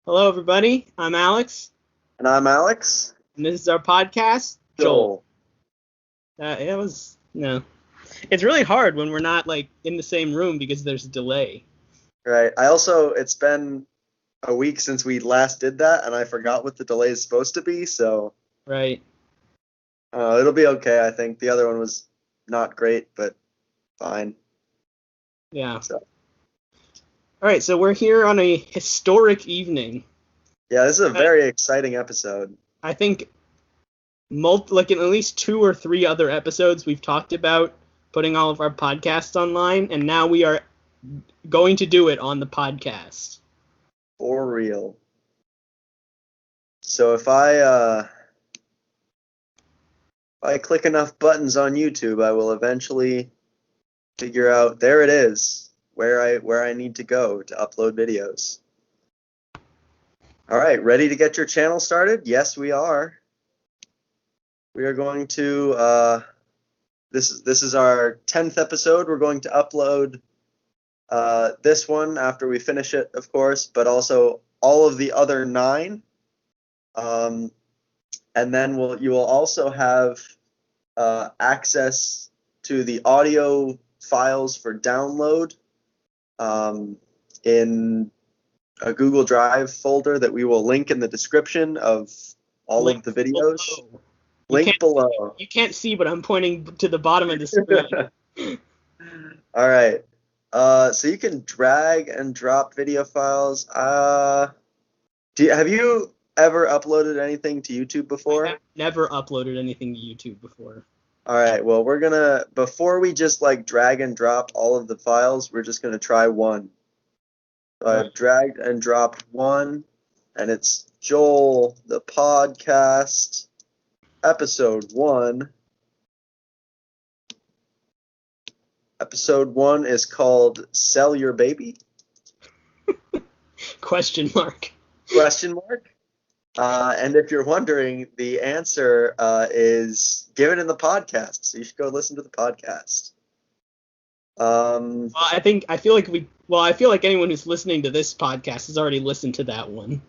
Hello, everybody. I'm Alex, And I'm Alex. and this is our podcast, Joel. Joel. It's really hard when we're not like in the same room because there's a delay. Right. It's been a week since we last did that, and I forgot what the delay is supposed to be, so Right. it'll be okay, I think. The other one was not great, but fine. Yeah. So, All right. So we're here on a historic evening. yeah, this is a very exciting episode. I think, like in at least 2 or 3 other episodes, we've talked about putting all of our podcasts online, and now we are going to do it on the podcast. For real. So if I click enough buttons on YouTube, I will eventually figure out, there it is, where I need to go to upload videos. All right, ready to get your channel started? Yes, we are. We are going to this is our 10th episode. We're going to upload this one after we finish it, of course, but also all of the other 9. And then you will also have access to the audio files for download in a Google Drive folder that we will link in the description of all of the videos. Below. Link below. You can't see, but I'm pointing to the bottom of the screen. All right. So you can drag and drop video files. Have you ever uploaded anything to YouTube before? I have never uploaded anything to YouTube before. All right. Well, before we just like drag and drop all of the files, we're just gonna try one. So I've dragged and dropped one, and it's Joel, the podcast, episode 1. Episode 1 is called Sell Your Baby? Question mark. Question mark. And if you're wondering, the answer is given in the podcast, so you should go listen to the podcast. Well, I feel like anyone who's listening to this podcast has already listened to that one.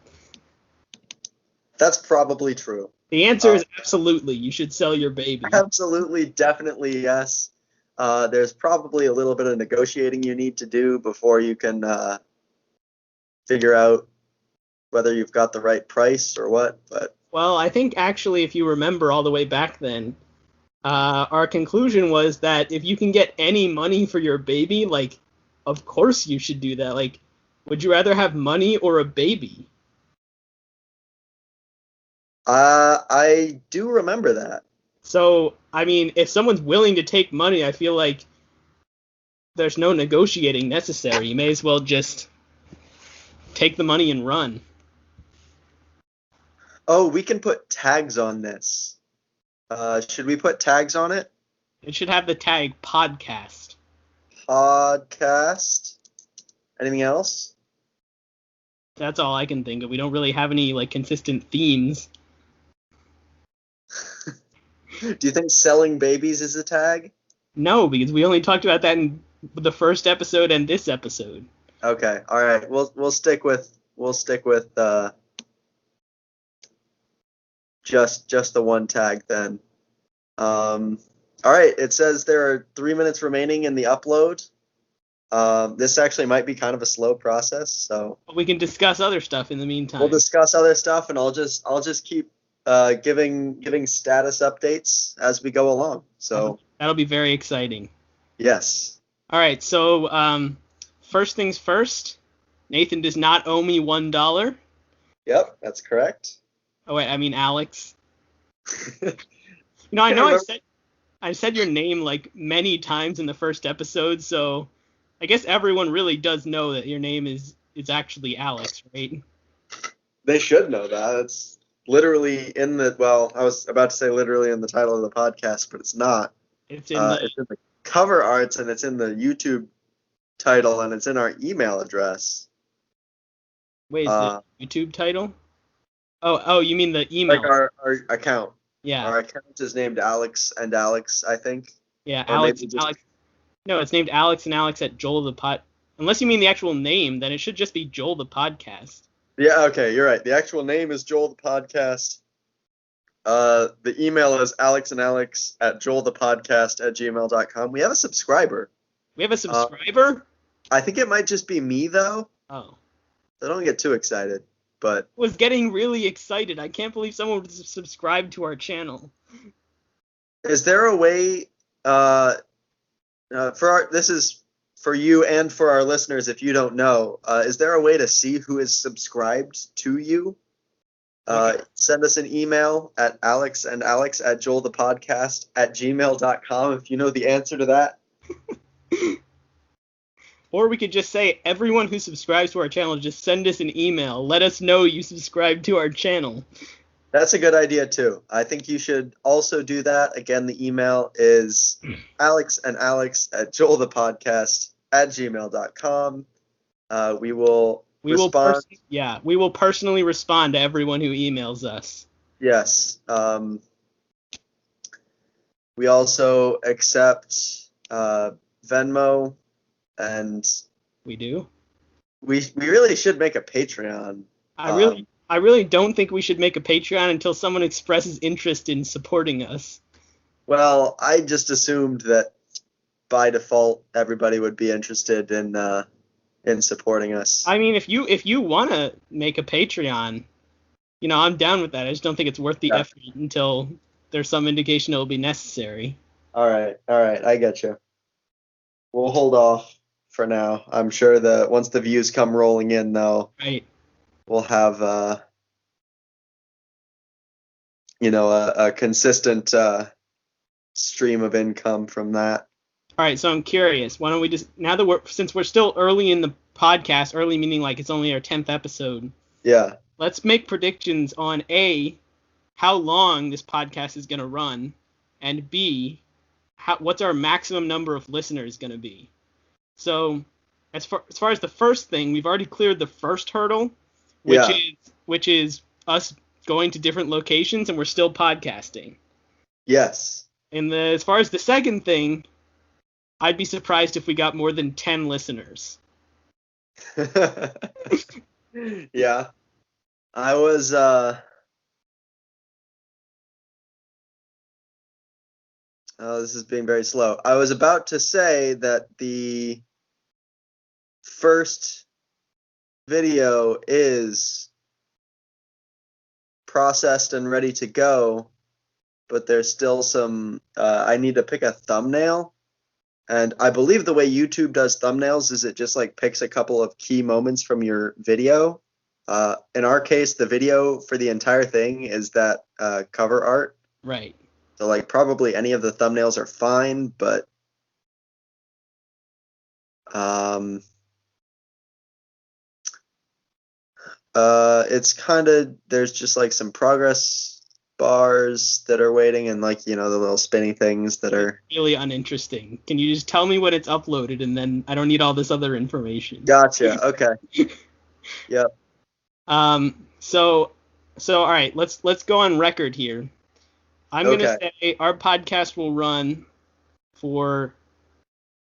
That's probably true. The answer is absolutely. You should sell your baby. Absolutely, definitely, yes. There's probably a little bit of negotiating you need to do before you can figure out whether you've got the right price or what. But well, I think actually, if you remember all the way back then, our conclusion was that if you can get any money for your baby, like, of course you should do that. Like, would you rather have money or a baby? I do remember that. So, I mean, if someone's willing to take money, I feel like there's no negotiating necessary. You may as well just take the money and run. Oh, we can put tags on this. Should we put tags on it? It should have the tag podcast. Podcast. Anything else? That's all I can think of. We don't really have any like consistent themes. Do you think selling babies is a tag? No, because we only talked about that in the first episode and this episode. Okay, all right. We'll stick with just the one tag then. All right. It says there are 3 minutes remaining in the upload. This actually might be kind of a slow process, so But we can discuss other stuff in the meantime. we'll discuss other stuff, and I'll just keep giving status updates as we go along. So that'll be very exciting. yes. All right. So first things first. Nathan does not owe me $1. Yep, that's correct. Oh wait, I mean Alex. I know I said your name like many times in the first episode, so I guess everyone really does know that your name is actually Alex, right? They should know that. It's literally in the, well, I was about to say literally in the title of the podcast, but it's not. It's in it's in the cover arts, and it's in the YouTube title, and it's in our email address. Wait, is the YouTube title? Oh, you mean the email? Like our account. Yeah. Our account is named Alex and Alex, I think. Yeah, Or Alex. maybe just- Alex. No, it's named Alex and Alex at Joel the Pod. Unless you mean the actual name, then it should just be Joel the Podcast. Yeah, okay, you're right. The actual name is Joel the Podcast. The email is alexandalex@joelthepodcast@gmail.com. We have a subscriber. We have a Uh, subscriber? I think it might just be me, though. Oh. So don't get too excited. But Was getting really excited. I can't believe someone would subscribe to our channel. is there a way, this is for you and for our listeners if you don't know, is there a way to see who is subscribed to you? Send us an email at alexandalex@joelthepodcast@gmail.com if you know the answer to that. Or we could just say, everyone who subscribes to our channel, just send us an email. Let us know you subscribe to our channel. That's a good idea, too. I think you should also do that. Again, the email is alexandalex@joelthepodcast@gmail.com. We will respond. We will personally respond to everyone who emails us. Yes. We also accept Venmo, and we do. We really should make a Patreon. I really don't think we should make a Patreon until someone expresses interest in supporting us. Well, I just assumed that by default everybody would be interested in supporting us. I mean, if you want to make a Patreon, I'm down with that. I just don't think it's worth the effort until there's some indication it'll be necessary. All right, I get you. We'll hold off for now. I'm sure that once the views come rolling in, though, right, we'll have a consistent stream of income from that. All right, so I'm curious. Why don't we just, now that since we're still early in the podcast, early meaning like it's only our 10th episode. Yeah. Let's make predictions on A, how long this podcast is going to run, and B, what's our maximum number of listeners going to be. So, as far as the first thing, we've already cleared the first hurdle, which is us going to different locations, and we're still podcasting. Yes. And as far as the second thing, I'd be surprised if we got more than 10 listeners. Yeah. I was this is being very slow. I was about to say that the first video is processed and ready to go, but there's still some I need to pick a thumbnail. And I believe the way YouTube does thumbnails is it just like picks a couple of key moments from your video. In our case, the video for the entire thing is that cover art. Right. So like probably any of the thumbnails are fine, but it's kind of, there's just like some progress bars that are waiting, and like the little spinny things that are really uninteresting. Can you just tell me when it's uploaded, and then I don't need all this other information? Gotcha. Okay. Yep. So all right, let's go on record here. I'm gonna say our podcast will run for,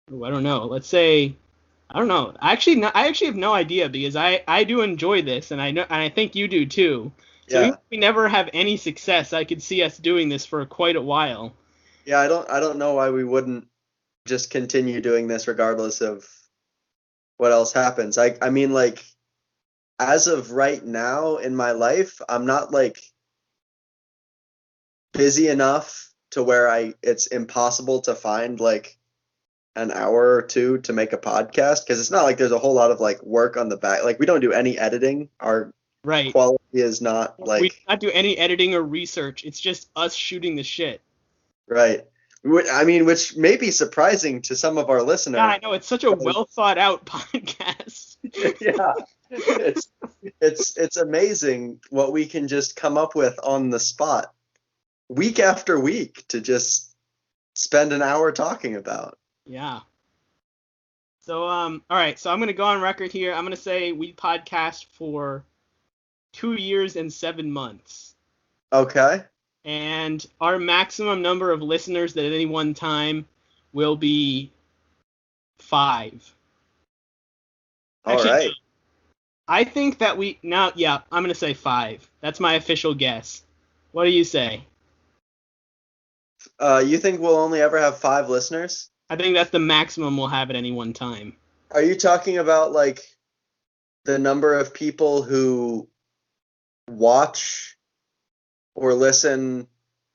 I don't know. Let's say, I don't know. I actually have no idea, because I do enjoy this, and I think you do too. So even if we never have any success, I could see us doing this for quite a while. Yeah, I don't know why we wouldn't just continue doing this regardless of what else happens. I mean, like, as of right now in my life, I'm not like busy enough to where it's impossible to find like an hour or two to make a podcast, because it's not like there's a whole lot of like work on the back. Like, we don't do any editing. Our quality is not like, we do not do any editing or research. It's just us shooting the shit. Right. I mean, which may be surprising to some of our listeners. Yeah, I know, it's such a well thought out podcast. Yeah. It's amazing what we can just come up with on the spot week after week to just spend an hour talking about. Yeah. So all right, so I'm going to go on record here. I'm going to say we podcast for 2 years and 7 months. Okay. And our maximum number of listeners at any one time will be 5. All right. I think that I'm gonna say 5. That's my official guess. What do you say? You think we'll only ever have 5 listeners? I think that's the maximum we'll have at any one time. Are you talking about like the number of people who watch or listen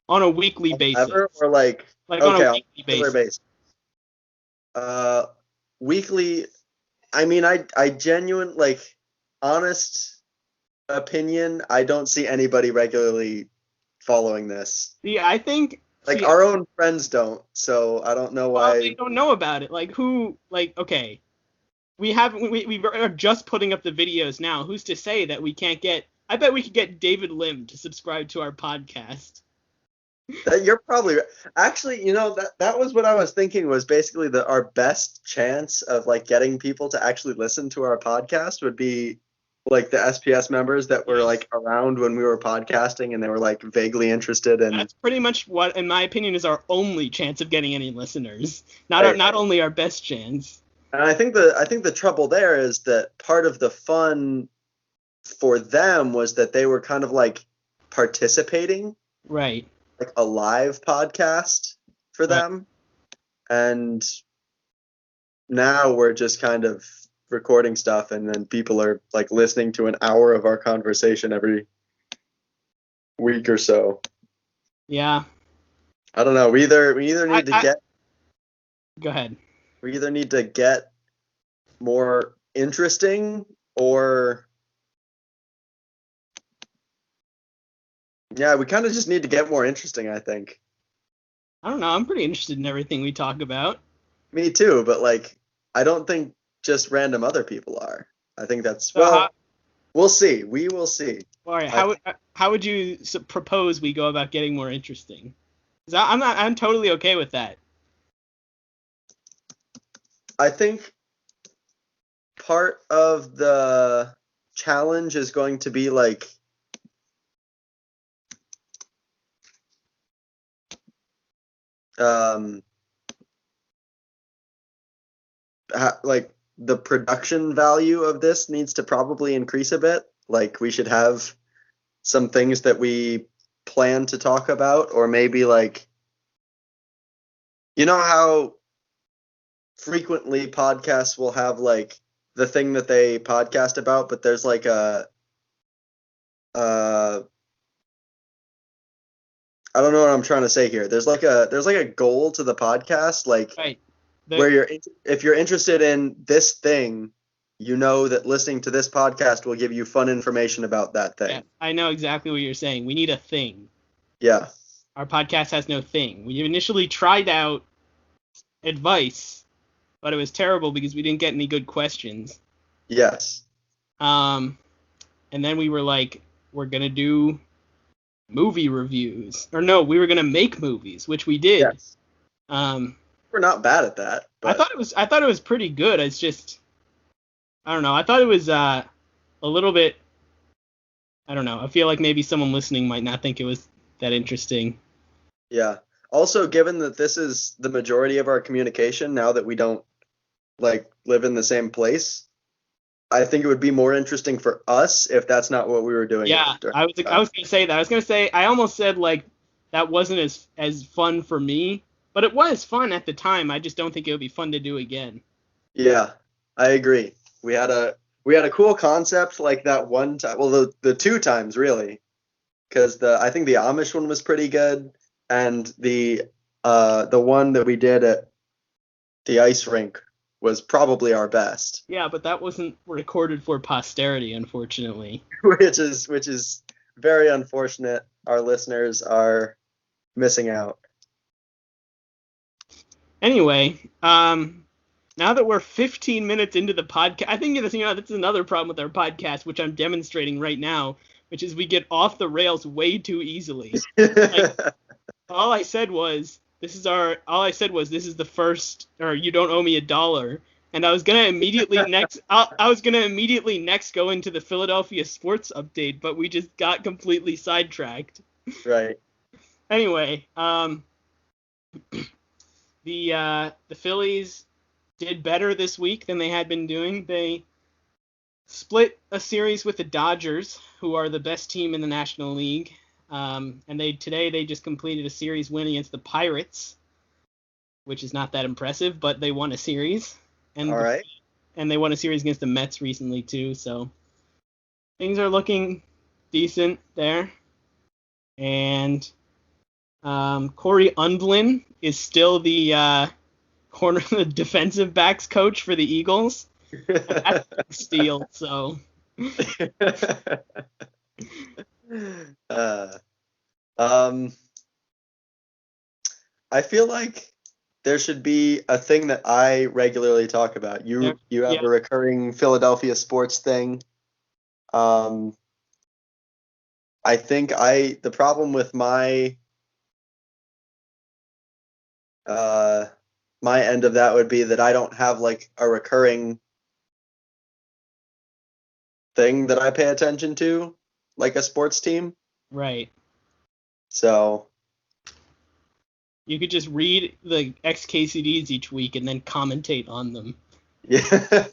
On a weekly basis. ever, or like On okay, a on weekly a regular basis. basis? Weekly. I mean, I genuine like honest opinion. I don't see anybody regularly following this. See, I think Like our own friends don't, so I don't know well, they why. don't know about it. Like who like okay. We are just putting up the videos now. Who's to say that we can't get I bet we could get David Lim to subscribe to our podcast. That you're probably actually, that was what I was thinking was basically our best chance of like getting people to actually listen to our podcast would be like the SPS members that were like around when we were podcasting and they were like vaguely interested in. That's pretty much what, in my opinion, is our only chance of getting any listeners. Not only our best chance. And I think the trouble there is that part of the fun for them was that they were kind of like participating. Right. Like a live podcast for them. And now we're just kind of recording stuff and then people are like listening to an hour of our conversation every week or so. Yeah. I don't know. We either need to get. Go ahead. We either need to get more interesting or. Yeah, we kind of just need to get more interesting, I think. I don't know. I'm pretty interested in everything we talk about. Me too, but like, I don't think just random other people are. I think that's we'll see. We will see. All right. How would you propose we go about getting more interesting? 'Cause I'm totally okay with that. I think part of the challenge is going to be like like the production value of this needs to probably increase a bit. Like we should have some things that we plan to talk about, or maybe like, you know how frequently podcasts will have like the thing that they podcast about, but there's like I don't know what I'm trying to say here. There's like a goal to the podcast, like right. Where if you're interested in this thing, you know that listening to this podcast will give you fun information about that thing. Yeah, I know exactly what you're saying. We need a thing. Yeah. Our podcast has no thing. We initially tried out advice, but it was terrible because we didn't get any good questions. Yes. And then we were like, we're gonna do movie reviews, or no, we were gonna make movies, which we did. Yes. We're not bad at that. But... I thought it was pretty good. It's just, I don't know. I thought it was a little bit. I don't know. I feel like maybe someone listening might not think it was that interesting. Yeah. Also, given that this is the majority of our communication now that we don't like live in the same place, I think it would be more interesting for us if that's not what we were doing. Yeah, I was gonna say that. I was gonna say I almost said like that wasn't as fun for me, but it was fun at the time. I just don't think it would be fun to do again. Yeah, I agree. We had a cool concept like that one time. Well, the 2 times really, because I think the Amish one was pretty good, and the one that we did at the ice rink was probably our best. Yeah, but that wasn't recorded for posterity, unfortunately. which is very unfortunate. Our listeners are missing out. Anyway, now that we're 15 minutes into the podcast, I think that's another problem with our podcast, which I'm demonstrating right now, which is we get off the rails way too easily. Like, all I said was this is the first, or you don't owe me $1, and I was gonna immediately next go into the Philadelphia sports update, but we just got completely sidetracked. Right. Anyway, the Phillies did better this week than they had been doing. They split a series with the Dodgers, who are the best team in the National League. And today they just completed a series win against the Pirates, which is not that impressive, but they won a series. All right. And they won a series against the Mets recently too, so things are looking decent there. And Corey Undlin is still the defensive backs coach for the Eagles. And that's a big steal, so. I feel like there should be a thing that I regularly talk about. You have a recurring Philadelphia sports thing. I think the problem with my my end of that would be that I don't have like a recurring thing that I pay attention to, like a sports team. Right. So you could just read the XKCDs each week and then commentate on them. Yeah.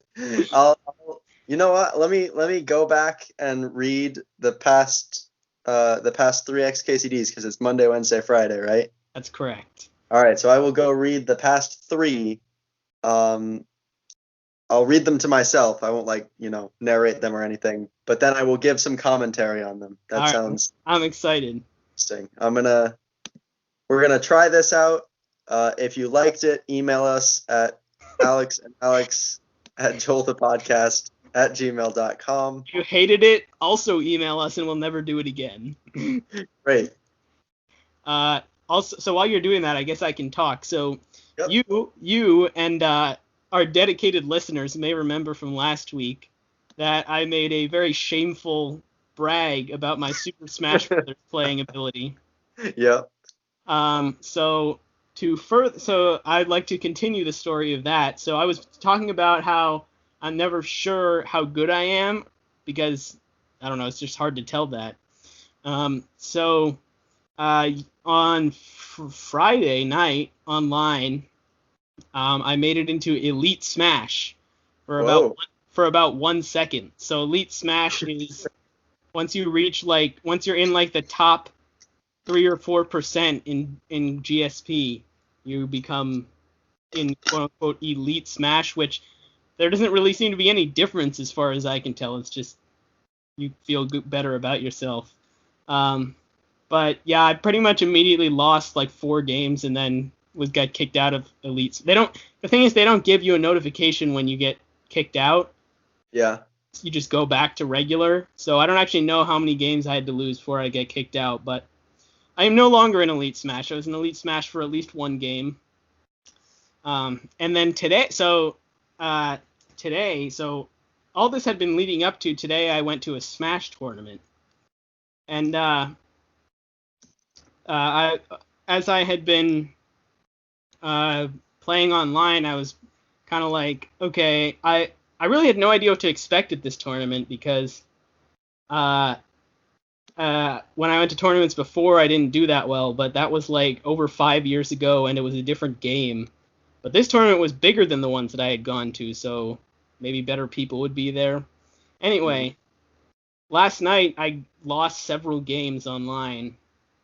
You know what? Let me go back and read the past 3 XKCDs because it's Monday, Wednesday, Friday, right? That's correct. All right, so I will go read the past 3. I'll read them to myself. I won't narrate them or anything, but then I will give some commentary on them. That sounds. I'm excited. Interesting. We're gonna try this out. If you liked it, email us at alexandalex@joelthepodcast@gmail.com. If you hated it, also email us and we'll never do it again. Great. Also, so while you're doing that, I guess I can talk. So yep. you and our dedicated listeners may remember from last week that I made a very shameful brag about my Super Smash Bros. Playing ability. Yep. So I'd like to continue the story of that. So I was talking about how I'm never sure how good I am because I don't know, it's just hard to tell that. On Friday night online, I made it into Elite Smash for about 1 second. So Elite Smash is once you're in like the top 3 or 4% in GSP, you become in quote unquote Elite Smash, which there doesn't really seem to be any difference as far as I can tell. It's just you feel better about yourself. But yeah, I pretty much immediately lost like 4 games and then got kicked out of Elite. The thing is, they don't give you a notification when you get kicked out. Yeah. You just go back to regular. So I don't actually know how many games I had to lose before I get kicked out, but I am no longer in Elite Smash. I was in Elite Smash for at least 1 game. And then today, so all this had been leading up to today. I went to a Smash tournament, and as I had been playing online, I was kind of like, okay, I really had no idea what to expect at this tournament because when I went to tournaments before, I didn't do that well, but that was like over 5 years ago, and it was a different game. But this tournament was bigger than the ones that I had gone to, so maybe better people would be there. Anyway, last night I lost several games online,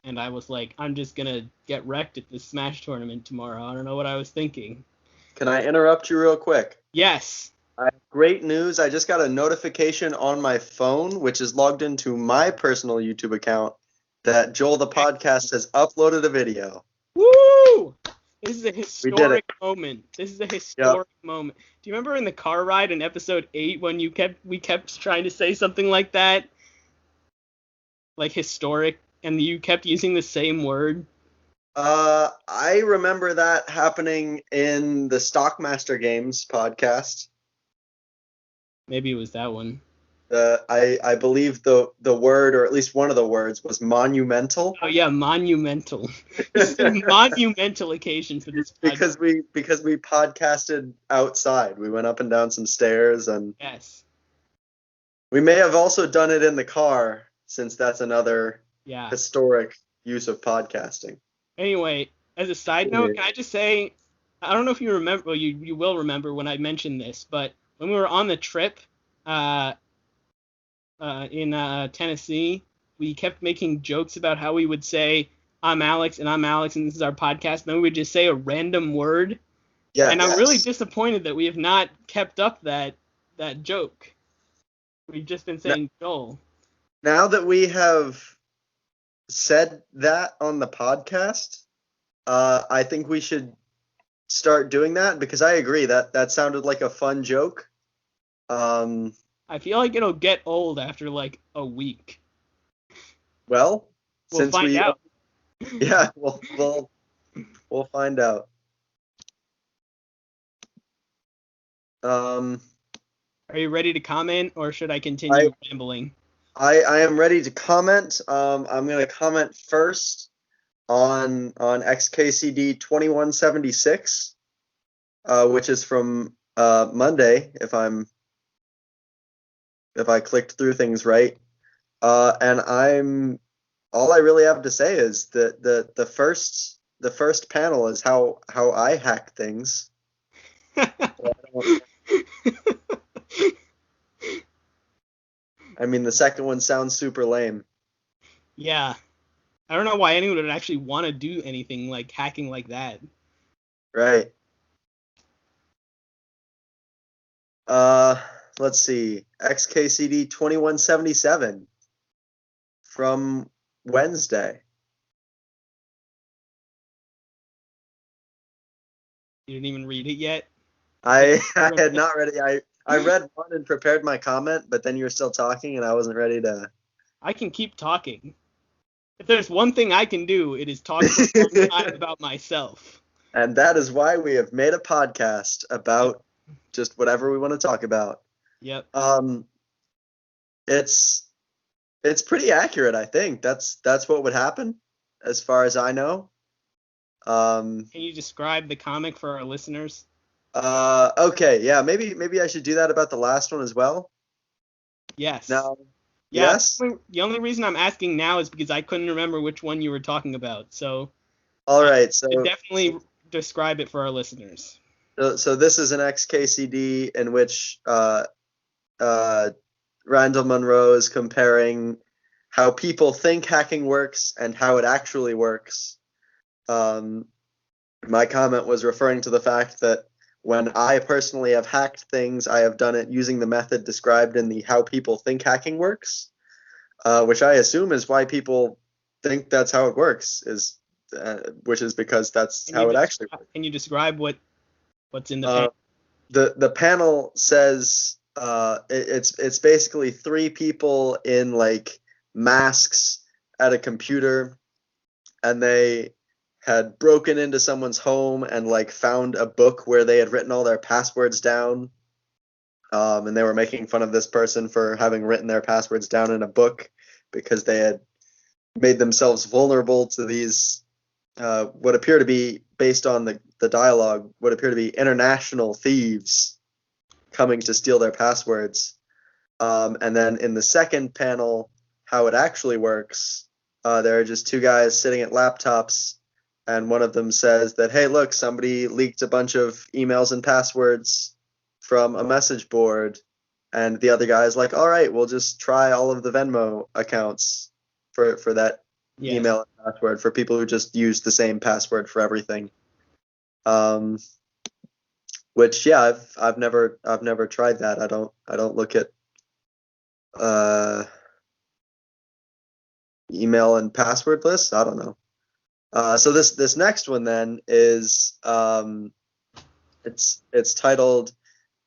and I was like, I'm just going to get wrecked at this Smash tournament tomorrow. I don't know what I was thinking. Can I interrupt you real quick? Yes. I have great news. I just got a notification on my phone, which is logged into my personal YouTube account, that Joel the Podcast has uploaded a video. Woo! This is a historic moment. This is a historic moment. Do you remember in the car ride in episode 8 when we kept trying to say something like that? Like historic, and you kept using the same word? I remember that happening in the Stockmaster Games podcast. Maybe it was that one. I believe the word, or at least one of the words, was monumental. Oh yeah, monumental. This is a monumental occasion for this podcast. Because we podcasted outside. We went up and down some stairs, and yes, we may have also done it in the car, since that's another historic use of podcasting. Anyway, as a side note, can I just say, I don't know if you remember, well, you will remember when I mentioned this, but when we were on the trip, in Tennessee, we kept making jokes about how we would say, I'm Alex, and I'm Alex, and this is our podcast. And then we would just say a random word. And I'm really Yes. disappointed that we have not kept up that joke. We've just been saying Joel. Now that we have said that on the podcast, I think we should start doing that because I agree that sounded like a fun joke. I feel like it'll get old after like a week. Well, We'll since find out. yeah, we'll find out. Are you ready to comment, or should I continue rambling? I am ready to comment. I'm going to comment first on XKCD 2176, which is from Monday, if I clicked through things right. And all I really have to say is that the first panel is how I hack things. I mean, the second one sounds super lame. Yeah. I don't know why anyone would actually want to do anything like hacking like that. Right. Let's see. XKCD 2177 from Wednesday. You didn't even read it yet? I had not ready. I read one and prepared my comment, but then you were still talking and I wasn't ready to. I can keep talking. If there's one thing I can do, it is talk for a long time about myself. And that is why we have made a podcast about just whatever we want to talk about. Yep. It's pretty accurate, I think. That's what would happen, as far as I know. Can you describe the comic for our listeners? Okay, yeah, maybe I should do that about the last one as well. Yes. No. Yeah, Yes. the only reason I'm asking now is because I couldn't remember which one you were talking about. So. All right. So definitely describe it for our listeners. So this is an XKCD in which Randall Munroe is comparing how people think hacking works and how it actually works. My comment was referring to the fact that when I personally have hacked things, I have done it using the method described in the How People Think Hacking Works, which I assume is why people think that's how it works, which is because that's how it actually works. Can you describe what's in the panel? The panel says it's basically three people in like masks at a computer, and they had broken into someone's home and like found a book where they had written all their passwords down. And they were making fun of this person for having written their passwords down in a book because they had made themselves vulnerable to these what appear to be, based on the dialogue, what appear to be international thieves coming to steal their passwords. And then in the second panel, how it actually works, there are just two guys sitting at laptops, and one of them says that, hey, look, somebody leaked a bunch of emails and passwords from a message board. And the other guy is like, all right, we'll just try all of the Venmo accounts for that email and password for people who just use the same password for everything. Which, yeah, I've never tried that. I don't look at email and password lists. I don't know. So this next one then is it's titled.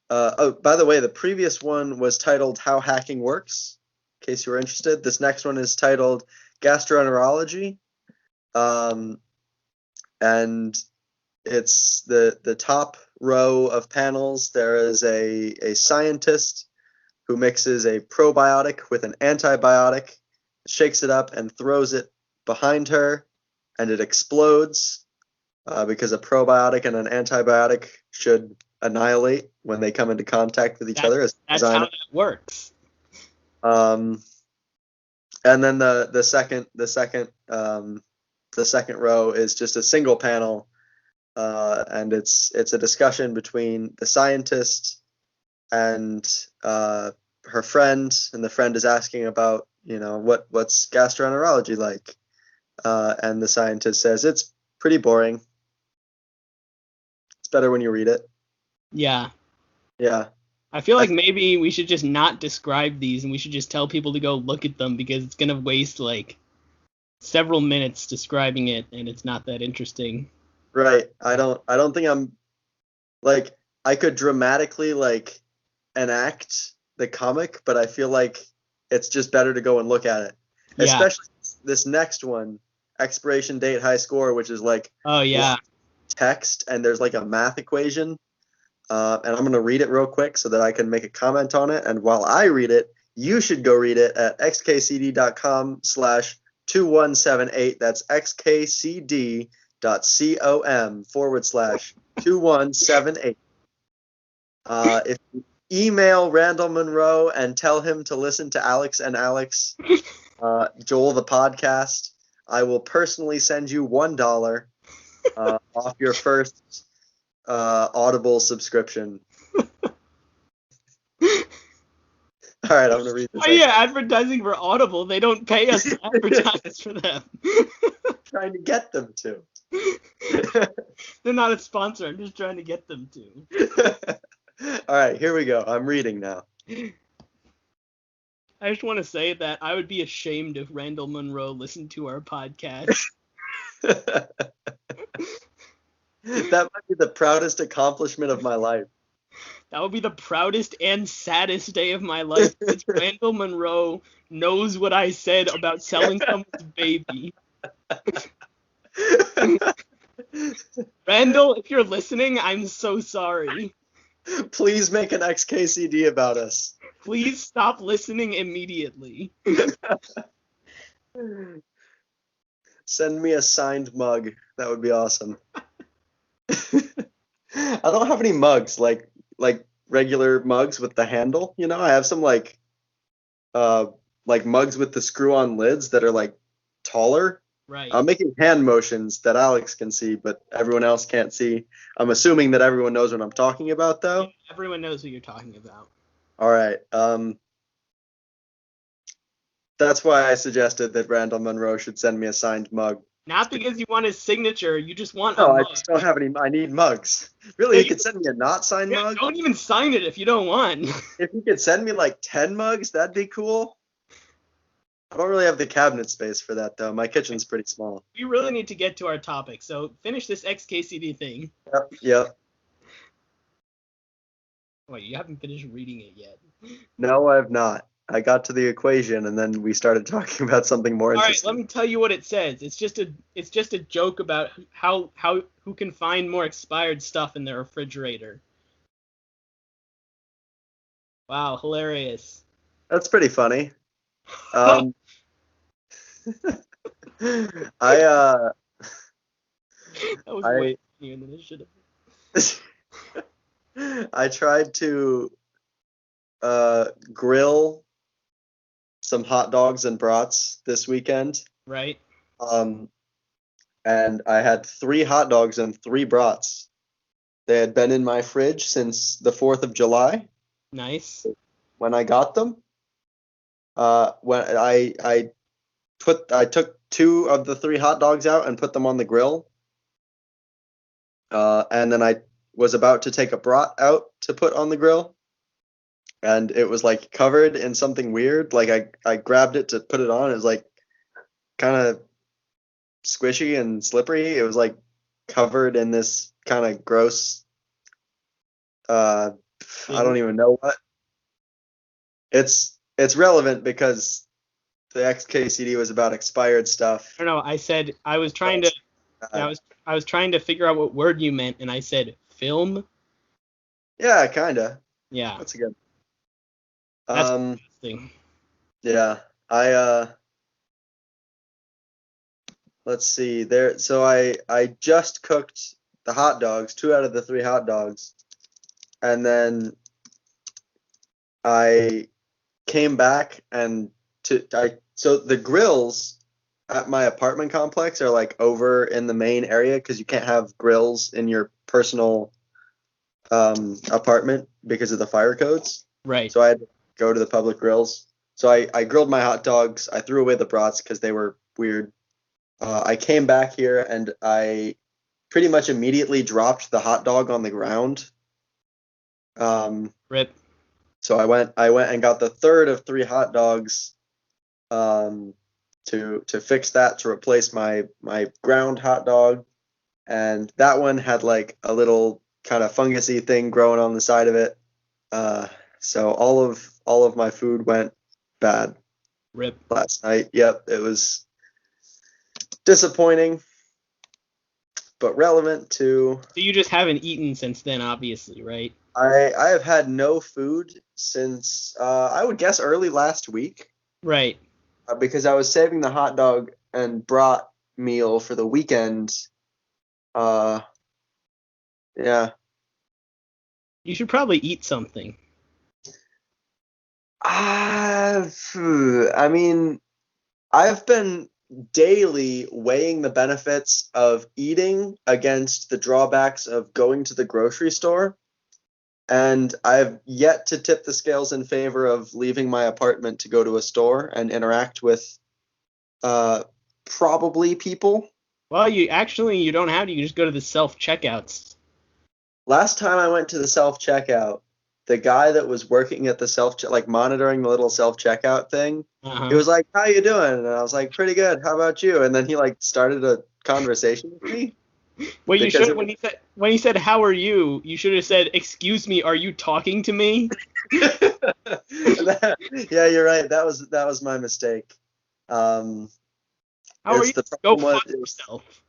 Oh, by the way, the previous one was titled How Hacking Works. In case you were interested, this next one is titled Gastroenterology, and it's the top row of panels. There is a scientist who mixes a probiotic with an antibiotic, shakes it up, and throws it behind her, and it explodes because a probiotic and an antibiotic should annihilate when they come into contact with each other. That's how it works. And then the second row is just a single panel, and it's a discussion between the scientist and her friend, and the friend is asking about, what's gastroenterology like, and the scientist says it's pretty boring. It's better when you read it. Yeah. Yeah. I feel like maybe we should just not describe these, and we should just tell people to go look at them, because it's gonna waste like several minutes describing it, and it's not that interesting. Right. I don't think I'm like, I could dramatically like enact the comic, but I feel like it's just better to go and look at it. Yeah. Especially this next one, expiration date, high score, which is like Oh yeah. text, and there's like a math equation. And I'm going to read it real quick so that I can make a comment on it. And while I read it, you should go read it at xkcd.com/2178. That's xkcd.com/2178. If you email Randall Monroe and tell him to listen to Alex and Alex, Joel the podcast, I will personally send you $1 off your first Audible subscription. All right, I'm gonna read this. Oh yeah, advertising for Audible. They don't pay us to advertise for them. Trying to get them to. They're not a sponsor. I'm just trying to get them to. All right, here we go. I'm reading now. I just want to say that I would be ashamed if Randall Monroe listened to our podcast. That might be the proudest accomplishment of my life. That would be the proudest and saddest day of my life. It's Randall Monroe knows what I said about selling someone's baby. Randall, if you're listening, I'm so sorry. Please make an XKCD about us. Please stop listening immediately. Send me a signed mug. That would be awesome. I don't have any mugs like regular mugs with the handle. I have some like mugs with the screw-on lids that are like taller. Right. I'm making hand motions that Alex can see, but everyone else can't see. I'm assuming that everyone knows what I'm talking about, though. Yeah, everyone knows what you're talking about. All right. That's why I suggested that Randall Monroe should send me a signed mug. Not because you want his signature, you just want No, a mug. I just don't have any. I need mugs. Really, he could send me a not signed mug? Don't even sign it if you don't want. If he could send me like 10 mugs, that'd be cool. I don't really have the cabinet space for that, though. My kitchen's pretty small. We really need to get to our topic, so finish this XKCD thing. Yep. Wait, you haven't finished reading it yet. No, I have not. I got to the equation, and then we started talking about something more interesting. All right, let me tell you what it says. It's just a joke about who can find more expired stuff in their refrigerator. Wow, hilarious. That's pretty funny. That was way funnier than it should have. I tried to grill some hot dogs and brats this weekend. Right. And I had 3 hot dogs and 3 brats. They had been in my fridge since the 4th of July. Nice. When I got them. When I took 2 of the 3 hot dogs out and put them on the grill. And then I was about to take a brat out to put on the grill. And it was like covered in something weird. Like I grabbed it to put it on. It was like kind of squishy and slippery. It was like covered in this kind of gross, I don't even know what. It's relevant because the XKCD was about expired stuff. I don't know. I said I was trying to. I was trying to figure out what word you meant, and I said film. Yeah, kinda. Yeah. That's a good. That's interesting. Yeah, let's see there. So I just cooked the hot dogs, 2 out of the 3 hot dogs, and then I came back and so the grills at my apartment complex are like over in the main area because you can't have grills in your personal apartment because of the fire codes. Right. So I had to go to the public grills. So I grilled my hot dogs. I threw away the brats because they were weird. I came back here and I pretty much immediately dropped the hot dog on the ground. Rip. So I went and got the third of 3 hot dogs to fix that, to replace my ground hot dog, and that one had like a little kind of fungusy thing growing on the side of it. So all of my food went bad Rip. last night. Yep, it was disappointing, but relevant to. So you just haven't eaten since then, obviously, right? I have had no food since I would guess early last week. Right. Because I was saving the hot dog and brat meal for the weekend. Yeah. You should probably eat something. I mean, I've been daily weighing the benefits of eating against the drawbacks of going to the grocery store, and I've yet to tip the scales in favor of leaving my apartment to go to a store and interact with probably people. Well, you don't have to. You just go to the self-checkouts. Last time I went to the self-checkout, the guy that was working at the like monitoring the little self-checkout thing, he was like, "How you doing?" And I was like, "Pretty good. How about you?" And then he like started a conversation with me. Well, you should when he said, "How are you?" You should have said, "Excuse me, are you talking to me?" Yeah, you're right. That was my mistake. How are you? Go fuck yourself.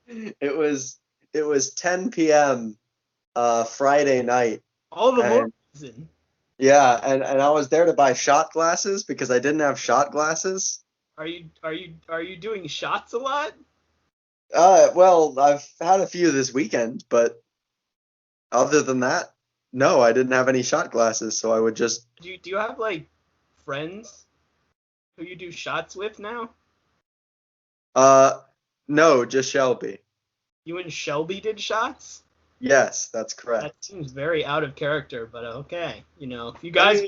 It was 10 p.m. Friday night. All the more reason. Yeah, and I was there to buy shot glasses because I didn't have shot glasses. Are you doing shots a lot? Well, I've had a few this weekend, but other than that, no, I didn't have any shot glasses, so I would just. Do you have like friends who you do shots with now? No, just Shelby. You and Shelby did shots? Yes, that's correct. That seems very out of character, but okay. You know, if you guys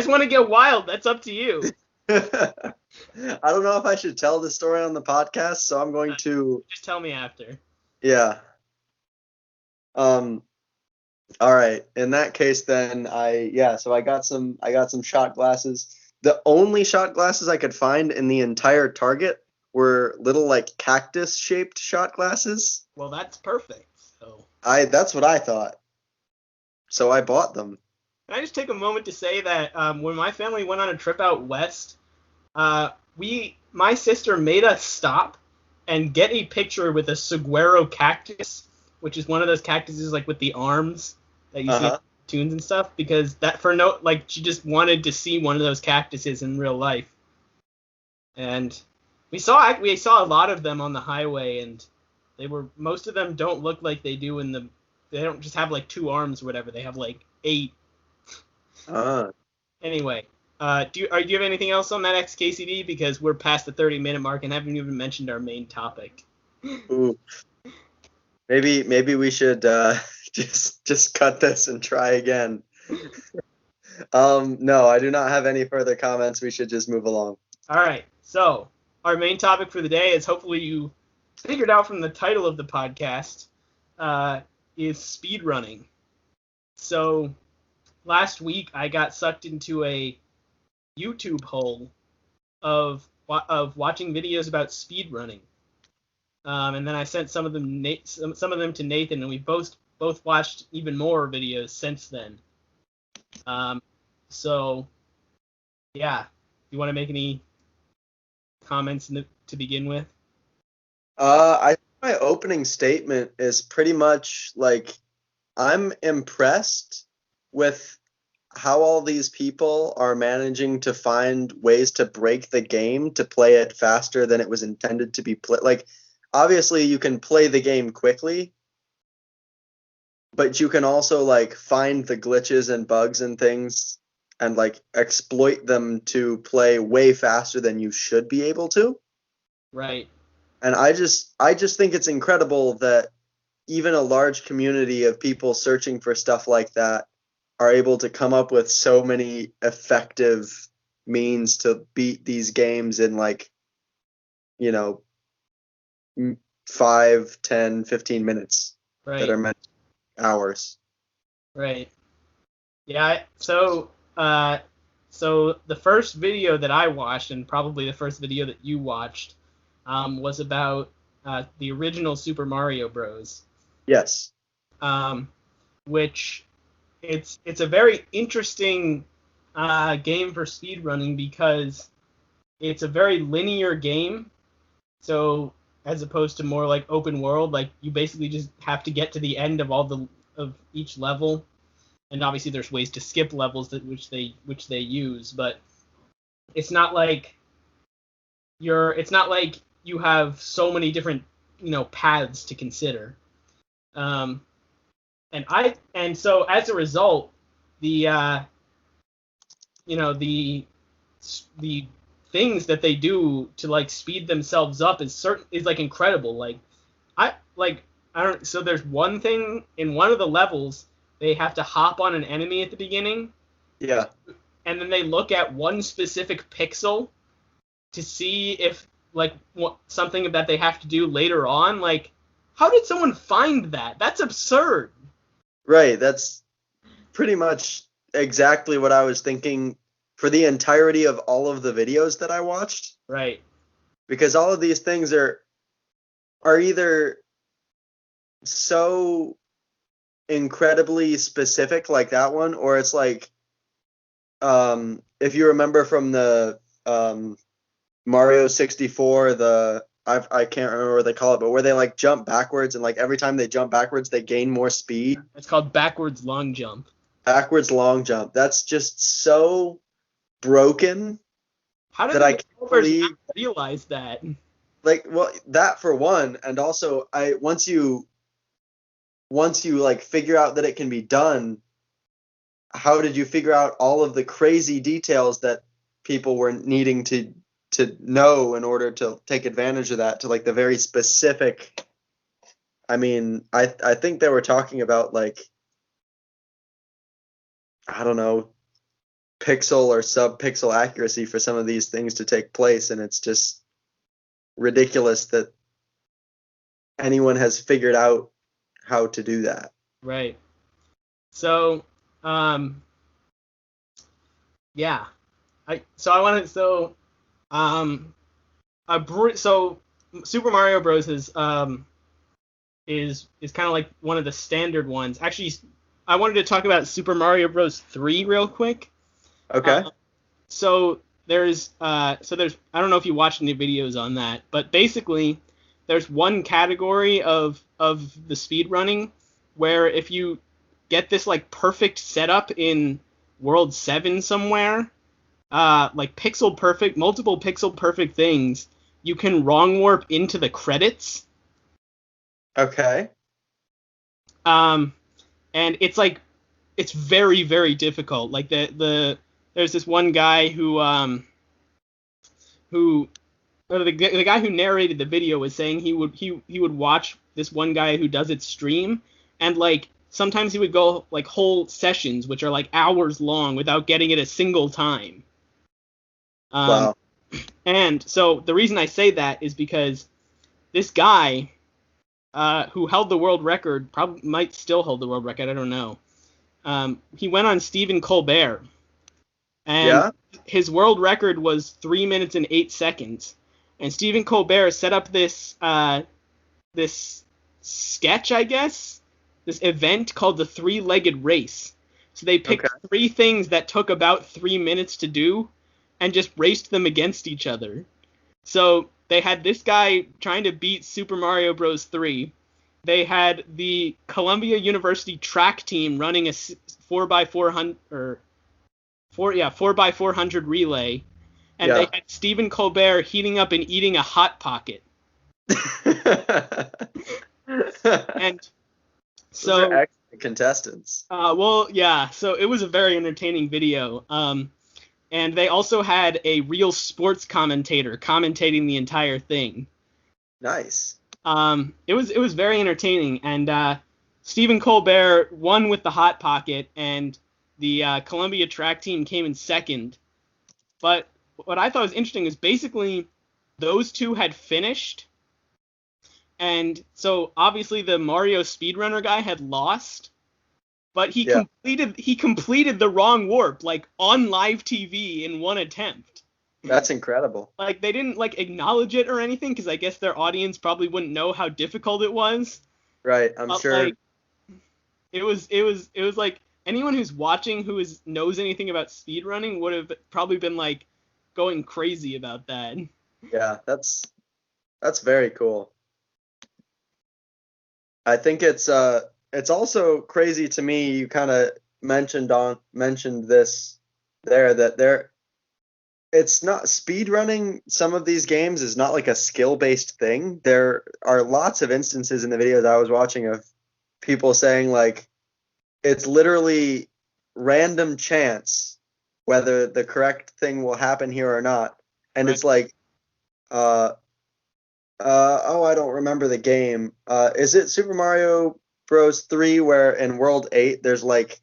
want to get wild, that's up to you. I don't know if I should tell the story on the podcast, so I'm going to. Just tell me after. Yeah. All right. In that case, then so I got some shot glasses. The only shot glasses I could find in the entire Target were little like cactus shaped shot glasses. Well, that's perfect. So that's what I thought. So I bought them. Can I just take a moment to say that when my family went on a trip out west, my sister made us stop and get a picture with a saguaro cactus, which is one of those cactuses like with the arms that you see in cartoons and stuff, because she just wanted to see one of those cactuses in real life. And we saw a lot of them on the highway, and most of them don't look like they do they don't just have like 2 arms or whatever. They have like 8. Anyway, do you have anything else on that XKCD? Because we're past the 30-minute mark and haven't even mentioned our main topic. Ooh. Maybe we should just cut this and try again. No, I do not have any further comments. We should just move along. All right. So our main topic for the day, is hopefully you figured out from the title of the podcast, is speedrunning. So last week I got sucked into a YouTube hole of watching videos about speedrunning. And then I sent some of them to Nathan, and we both watched even more videos since then. So yeah, you want to make any comments to begin with? I think my opening statement is pretty much like, I'm impressed with how all these people are managing to find ways to break the game to play it faster than it was intended to be played. Like, obviously you can play the game quickly, but you can also like find the glitches and bugs and things and like exploit them to play way faster than you should be able to. Right. And I just think it's incredible that even a large community of people searching for stuff like that are able to come up with so many effective means to beat these games in like, you know, 5, 10, 15 minutes that Right. are meant hours. Right. Yeah. So the first video that I watched, and probably the first video that you watched, was about the original Super Mario Bros. Yes. Um, which it's a very interesting game for speedrunning because it's a very linear game. So as opposed to more like open world, like you basically just have to get to the end of of each level, and obviously there's ways to skip levels which they use, but it's not like it's not like you have so many different paths to consider. Um, and so as a result, the the things that they do to like speed themselves up is like incredible. I like I don't so there's one thing in one of the levels they have to hop on an enemy at the beginning, Yeah. and then they look at one specific pixel to see if like something that they have to do later on. Like, how did someone find that? That's absurd. Right. That's pretty much exactly what I was thinking for the entirety of all of the videos that I watched. Right. Because all of these things are either so incredibly specific like that one, or it's like if you remember from the Mario 64, I can't remember what they call it, but where they like jump backwards and like every time they jump backwards they gain more speed. It's called backwards long jump. Backwards long jump. That's just so broken How did that the I can't developers not believe, realize that? like, well, that for one, and also once you like figure out that it can be done, how did you figure out all of the crazy details that people were needing to know in order to take advantage of that, to like the very specific. I mean, I think they were talking about like, I don't know, pixel or sub-pixel accuracy for some of these things to take place, and it's just ridiculous that anyone has figured out how to do that. Right. So, yeah. I wanted um so Super Mario Bros is kind of like one of the standard ones. Actually, I wanted to talk about Super Mario Bros 3 real quick. Okay. Uh, so there's I don't know if you watched any videos on that, but basically there's one category of the speed running where if you get this like perfect setup in World 7 somewhere, like pixel perfect, multiple pixel perfect things, you can wrong warp into the credits. Okay. Um, and it's very very difficult. Like there's this one guy who the guy who narrated the video was saying he would watch this one guy who does it stream, and like sometimes he would go like whole sessions which are like hours long without getting it a single time. Um, Wow. and so the reason I say that is because this guy, who held the world record, probably might still hold the world record, I don't know. He went on Stephen Colbert, and Yeah. his world record was 3 minutes and 8 seconds. And Stephen Colbert set up this sketch, I guess, this event called the three-legged race. So they picked Okay. three things that took about 3 minutes to do, and just raced them against each other. So they had this guy trying to beat Super Mario Bros. 3. They had the Columbia University track team running a 4x400 or 4x400 relay, and they Yeah. had Stephen Colbert heating up and eating a hot pocket. And Those are so, excellent contestants. well, yeah, so it was a very entertaining video. And they also had a real sports commentator commentating the entire thing. Nice. It was very entertaining, and Stephen Colbert won with the hot pocket, and the Columbia track team came in second. But what I thought was interesting is basically those two had finished, and so obviously the Mario speedrunner guy had lost, but Yeah, he completed the wrong warp like on live TV in one attempt. that's incredible. Like they didn't like acknowledge it or anything because I guess their audience probably wouldn't know how difficult it was. Right, I'm But sure. like it was like anyone who's watching knows anything about speedrunning would have probably been like going crazy about that. Yeah, that's very cool. I think it's also crazy to me. You kind of mentioned this there that it's not speed running. Some of these games is not like a skill based thing. There are lots of instances in the videos I was watching of people saying like it's literally random chance whether the correct thing will happen here or not, and Right. it's like uh oh, I don't remember the game. Is it Super Mario Bros. 3 where in World 8 there's like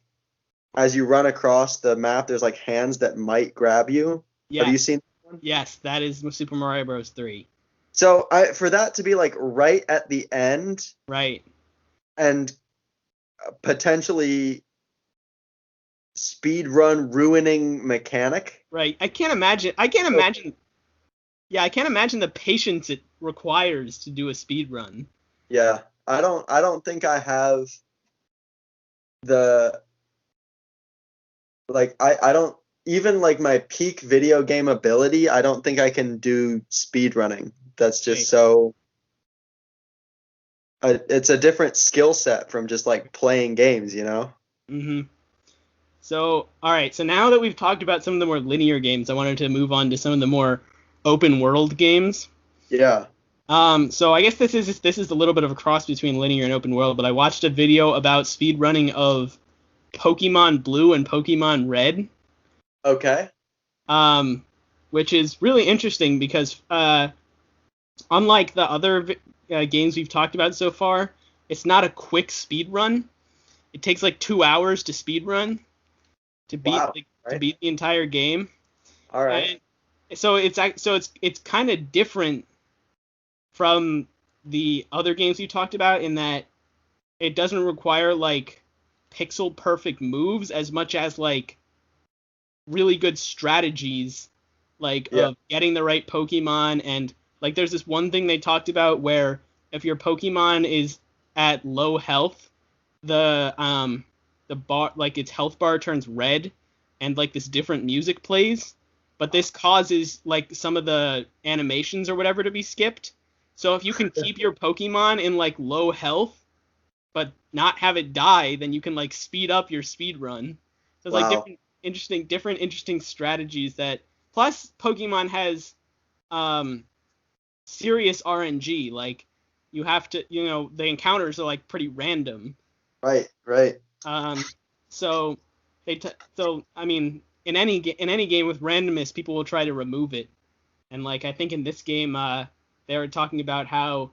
as you run across the map there's like hands that might grab you? Have you Yes, seen that one? yes, that is Super Mario Bros. 3. So for that to be like right at the end Right, and potentially speed run ruining mechanic. right. I can't imagine. I can't So, imagine. Yeah, I can't imagine the patience it requires to do a speed run. yeah, I don't think I have the like I don't even like my peak video game ability, I don't think I can do speed running. That's just Right. so it's a different skill set from just like playing games, you know? Mm-hmm. So, all right. So now that we've talked about some of the more linear games, I wanted to move on to some of the more open world games. Yeah. So I guess this is a little bit of a cross between linear and open world, but I watched a video about speed running of Pokemon Blue and Pokemon Red, Okay. um, which is really interesting because unlike the other games we've talked about so far, it's not a quick speed run. It takes like 2 hours to speed run to beat Wow. to Right. beat the entire game, All right. and so it's kind of different from the other games we talked about in that it doesn't require like pixel perfect moves as much as like really good strategies like Yeah. of getting the right Pokemon. And like there's this one thing they talked about where if your Pokemon is at low health, the bar like its health bar turns red and like this different music plays, but this causes like some of the animations or whatever to be skipped. So if you can keep your Pokemon in like low health but not have it die, then you can like speed up your speed run. So it's like Wow. different interesting strategies that plus Pokemon has um serious RNG. Like you have to, the encounters are like pretty random. Right. Right. Um, so so I mean, in any game with randomness, people will try to remove it. And like I think in this game, they were talking about how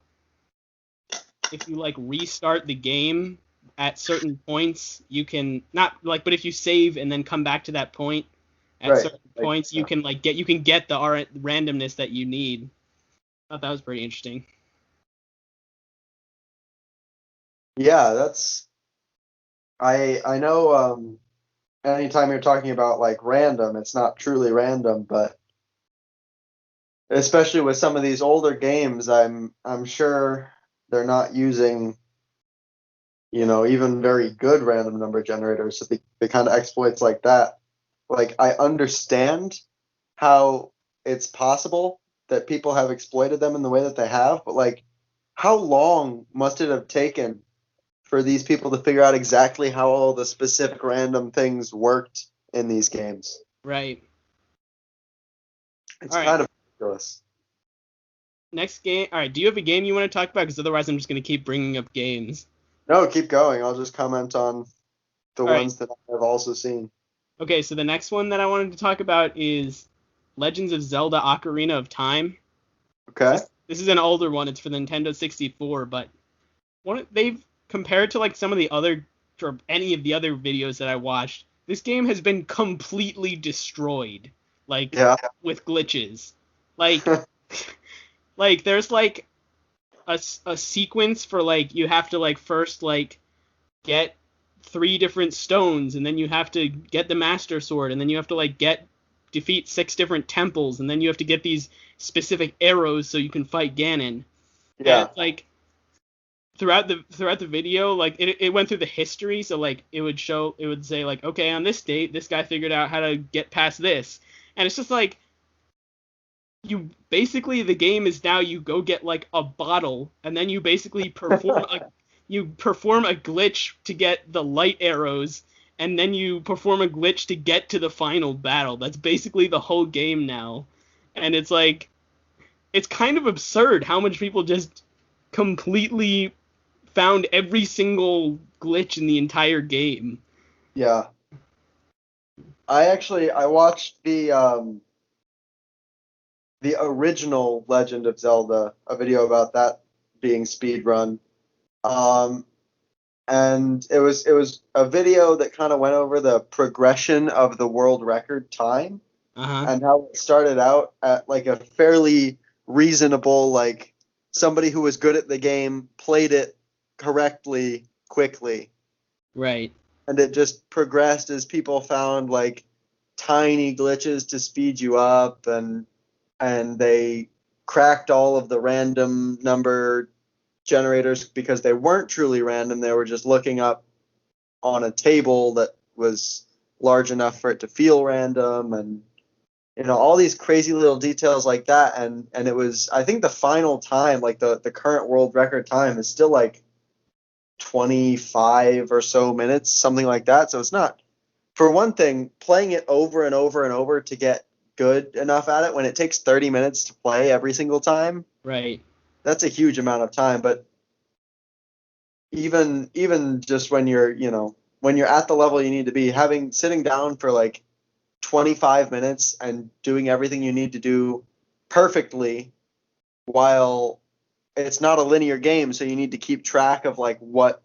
if you like restart the game at certain points, you can not like, but if you save and then come back to that point at Right. certain Like, points, you can get the randomness that you need. I thought that was pretty interesting. yeah, that's I know anytime you're talking about like random, it's not truly random, but especially with some of these older games, I'm sure they're not using, even very good random number generators. So the kind of exploits like that, like I understand how it's possible that people have exploited them in the way that they have, but like how long must it have taken for these people to figure out exactly how all the specific random things worked in these games? Right. It's All right. kind of ridiculous. Next game. All right. Do you have a game you want to talk about? Because otherwise, I'm just gonna keep bringing up games. No, keep going. I'll just comment on the All right. ones that I've also seen. Okay. So the next one that I wanted to talk about is Legends of Zelda: Ocarina of Time. Okay. This is an older one. It's for the Nintendo 64, but they've compared to like some of the other or any of the other videos that I watched. this game has been completely destroyed, like Yeah. with glitches. Like like there's like a sequence for like you have to like first like get 3 different stones, and then you have to get the master sword, and then you have to like defeat 6 different temples, and then you have to get these specific arrows so you can fight Ganon. And Yeah. it's like throughout the video, like it went through the history, so like it would say like, okay, on this date this guy figured out how to get past this. And it's just like, you basically, the game is now you go get like a bottle, and then you basically perform a glitch to get the light arrows, and then you perform a glitch to get to the final battle. That's basically the whole game now. And it's like, it's kind of absurd how much people just completely found every single glitch in the entire game. Yeah. I watched the original Legend of Zelda, a video about that being speedrun. Um, and it was a video that kind of went over the progression of the world record time Uh-huh. and how it started out at like a fairly reasonable, like somebody who was good at the game played it correctly quickly, Right. and it just progressed as people found like tiny glitches to speed you up, and they cracked all of the random number generators because they weren't truly random. They were just looking up on a table that was large enough for it to feel random, and all these crazy little details like that. And it was, I think the final time, like the current world record time is still like 25 or so minutes, something like that. So it's not, for one thing, playing it over and over and over to get good enough at it when it takes 30 minutes to play every single time. Right. That's a huge amount of time. But even just when you're at the level you need to be, sitting down for like 25 minutes and doing everything you need to do perfectly, while it's not a linear game, so you need to keep track of like what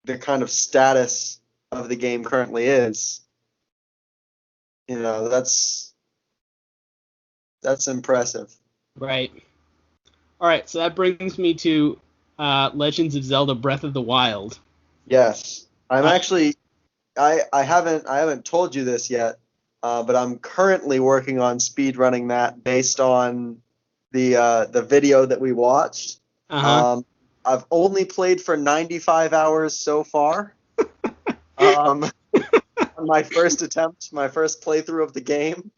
the kind of status of the game currently is. That's impressive. Right. All right, so that brings me to Legends of Zelda Breath of the Wild. Yes. I'm Uh, actually I haven't told you this yet, but I'm currently working on speed running that based on the video that we watched. uh-huh. I've only played for 95 hours so far. On my first attempt, my first playthrough of the game.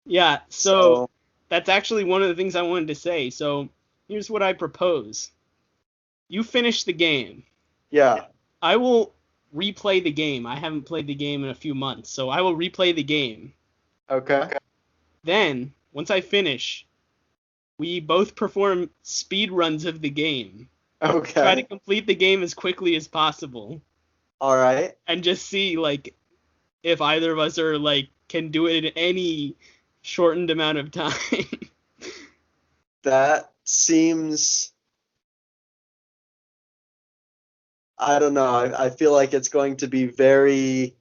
Yeah, so So that's actually one of the things I wanted to say. So here's what I propose. You finish the game. yeah, I will replay the game. I haven't played the game in a few months, so I will replay the game. okay, Then, once I finish, we both perform speed runs of the game. Try to okay, complete the game as quickly as possible, all right. and just see like if either of us are like can do it in any shortened amount of time. That seems, I don't know. I feel like it's going to be very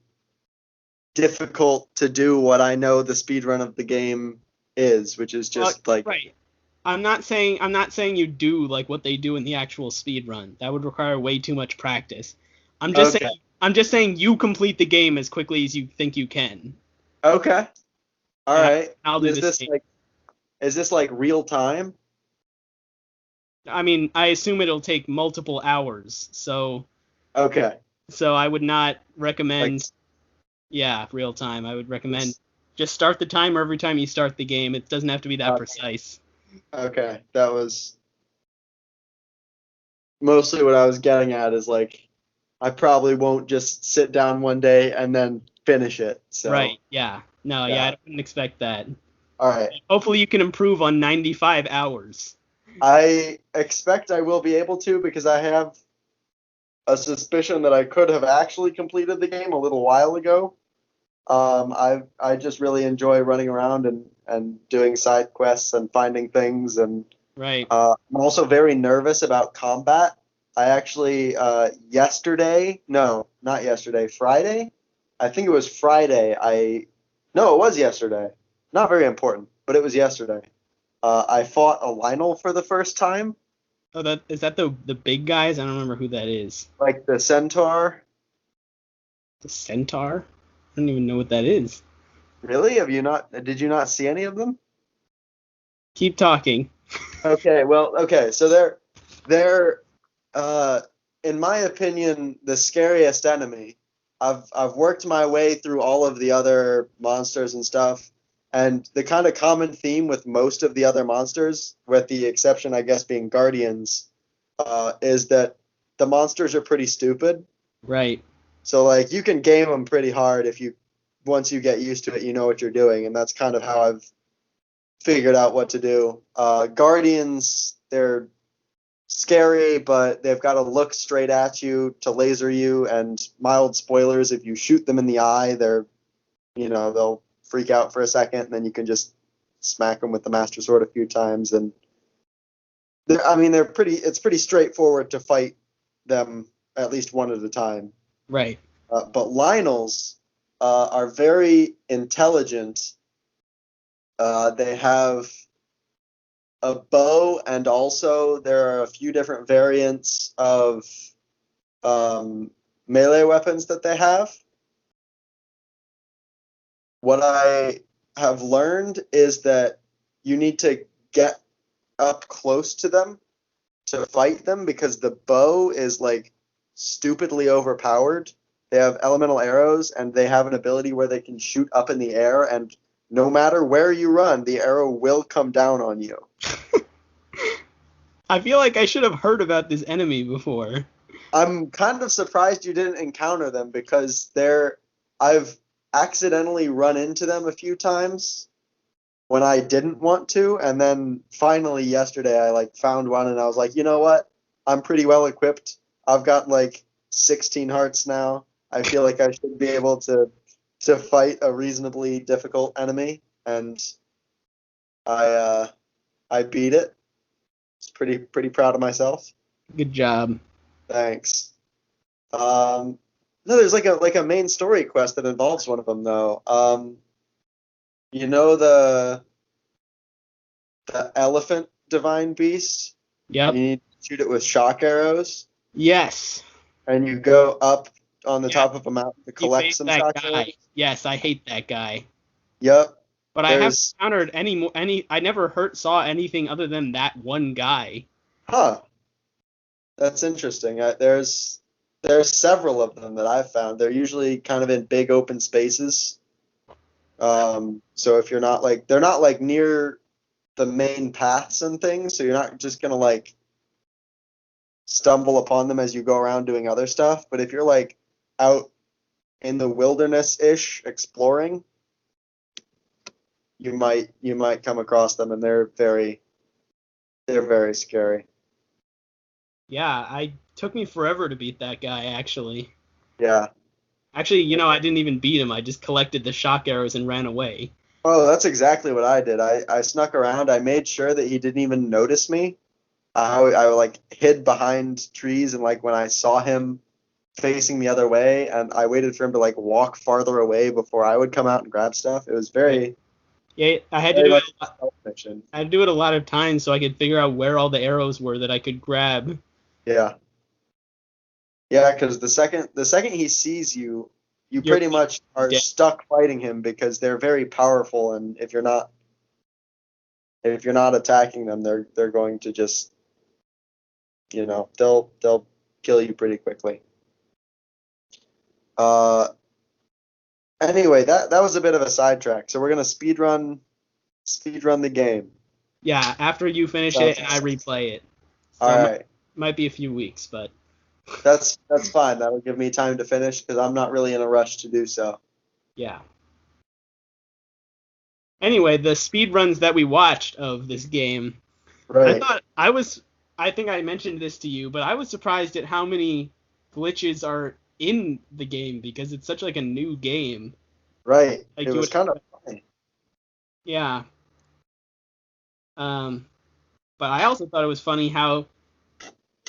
difficult to do what I know the speed run of the game is, which is Well, just like, right. I'm not saying you do like what they do in the actual speed run. That would require way too much practice. I'm just okay, saying I'm just saying you complete the game as quickly as you think you can. okay, all And right. I'll do Is the this same. like is this like real time? I mean, I assume it'll take multiple hours. Okay, So I would not like recommend, yeah, real time. I would recommend this. just start the timer every time you start the game. It doesn't have to be that Uh, precise. okay, that was mostly what I was getting at. Is like, I probably won't just sit down one day and then finish it. So Right. Yeah. No, yeah, yeah, I wouldn't expect that. all right. Hopefully you can improve on 95 hours. I expect I will be able to, because I have a suspicion that I could have actually completed the game a little while ago. I just really enjoy running around and doing side quests and finding things, and Right. I'm also very nervous about combat. I actually yesterday, no, not yesterday, Friday, I think it was Friday. No, it was yesterday. Not very important, but it was yesterday. I fought a Lionel for the first time, Oh, that is that the big guys? I don't remember who that is. like the Centaur. The centaur? I don't even know what that is. Really? Have you not? Did you not see any of them? Keep talking. Okay, well, okay, so they're uh in my opinion the scariest enemy. I've worked my way through all of the other monsters and stuff, and the kind of common theme with most of the other monsters, with the exception I guess being Guardians, is that the monsters are pretty stupid. Right. So like you can game them pretty hard if you once you get used to it, you know what you're doing, and that's kind of how I've figured out what to do. Guardians, they're scary, but they've got to look straight at you to laser you, and mild spoilers, if you shoot them in the eye, they'll freak out for a second, and then you can just smack them with the Master Sword a few times, and it's pretty straightforward to fight them at least one at a time. Right. But Lionels are very intelligent. They have a bow, and also there are a few different variants of melee weapons that they have. What I have learned is that you need to get up close to them to fight them because the bow is like stupidly overpowered. They have elemental arrows, and they have an ability where they can shoot up in the air, and no matter where you run, the arrow will come down on you. I feel like I should have heard about this enemy before. I'm kind of surprised you didn't encounter them because I've accidentally run into them a few times when I didn't want to, and then finally yesterday I like found one and I was like, you know what? I'm pretty well equipped. I've got like 16 hearts now. I feel like I should be able to fight a reasonably difficult enemy, and I beat it. It's pretty proud of myself. Good job. Thanks. No, there's like a main story quest that involves one of them though. You know the elephant divine beast? Yep. You need to shoot it with shock arrows, Yes. and you go up on the Yeah. top of a mountain to You collect face some that shock guy. arrows. Yes, I hate that guy. Yep. But I haven't encountered I never saw anything other than that one guy. Huh. That's interesting. There's several of them that I've found. They're usually kind of in big open spaces. So if they're not like near the main paths and things, so you're not just gonna like stumble upon them as you go around doing other stuff. But if you're like out in the wilderness-ish exploring, you might come across them, and they're very scary. Yeah, it took me forever to beat that guy, actually. Yeah. Actually, I didn't even beat him. I just collected the shock arrows and ran away. Oh, that's exactly what I did. I snuck around. I made sure that he didn't even notice me. I like hid behind trees, and like when I saw him facing the other way, and I waited for him to like walk farther away before I would come out and grab stuff. It was very Yeah, I had to very do it. much a stealth mission. I had to do it a lot of times so I could figure out where all the arrows were that I could grab. Yeah. Yeah, because the second he sees you, you You're pretty much are dead. stuck fighting him because they're very powerful, and if you're not attacking them, they're going to just they'll kill you pretty quickly. Anyway, that was a bit of a sidetrack. So we're gonna speedrun the game. Yeah, after you finish it and I replay it. So All it right, might be a few weeks, but that's fine. That'll give me time to finish because I'm not really in a rush to do so. yeah. Anyway, the speed runs that we watched of this game, Right. I think I mentioned this to you, but I was surprised at how many glitches are in the game because it's such like a new game. Right. Like It was kind of funny. Yeah. But I also thought it was funny how,